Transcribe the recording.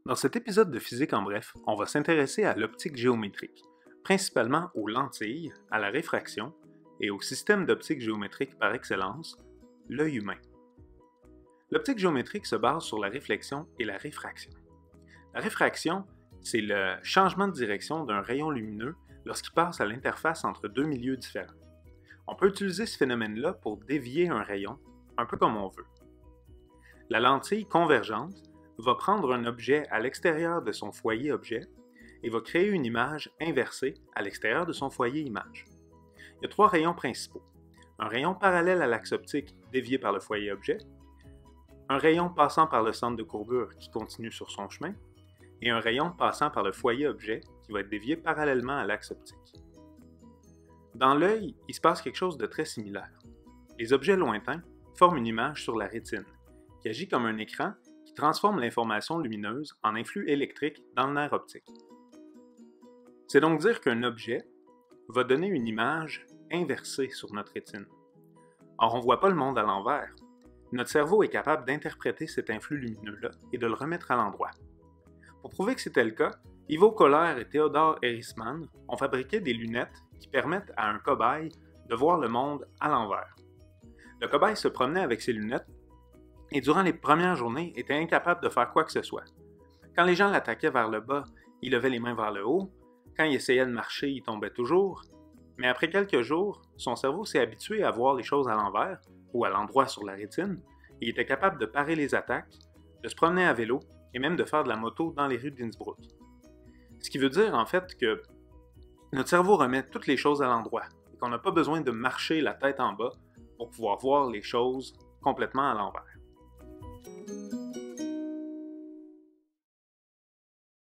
Dans cet épisode de Physique en bref, on va s'intéresser à l'optique géométrique, principalement aux lentilles, à la réfraction et au système d'optique géométrique par excellence, l'œil humain. L'optique géométrique se base sur la réflexion et la réfraction. La réfraction, c'est le changement de direction d'un rayon lumineux lorsqu'il passe à l'interface entre deux milieux différents. On peut utiliser ce phénomène-là pour dévier un rayon, un peu comme on veut. La lentille convergente va prendre un objet à l'extérieur de son foyer objet et va créer une image inversée à l'extérieur de son foyer image. Il y a trois rayons principaux. Un rayon parallèle à l'axe optique dévié par le foyer objet, un rayon passant par le centre de courbure qui continue sur son chemin, et un rayon passant par le foyer objet qui va être dévié parallèlement à l'axe optique. Dans l'œil, il se passe quelque chose de très similaire. Les objets lointains forment une image sur la rétine, qui agit comme un écran qui transforme l'information lumineuse en influx électrique dans le nerf optique. C'est donc dire qu'un objet va donner une image inversée sur notre rétine. Or, on ne voit pas le monde à l'envers. Notre cerveau est capable d'interpréter cet influx lumineux-là et de le remettre à l'endroit. Pour prouver que c'était le cas, Ivo Kohler et Theodor Erisman ont fabriqué des lunettes qui permettent à un cobaye de voir le monde à l'envers. Le cobaye se promenait avec ses lunettes et durant les premières journées était incapable de faire quoi que ce soit. Quand les gens l'attaquaient vers le bas, il levait les mains vers le haut. Quand il essayait de marcher, il tombait toujours. Mais après quelques jours, son cerveau s'est habitué à voir les choses à l'envers, ou à l'endroit sur la rétine, et il était capable de parer les attaques, de se promener à vélo, et même de faire de la moto dans les rues d'Innsbruck. Ce qui veut dire en fait que notre cerveau remet toutes les choses à l'endroit, et qu'on n'a pas besoin de marcher la tête en bas pour pouvoir voir les choses complètement à l'envers.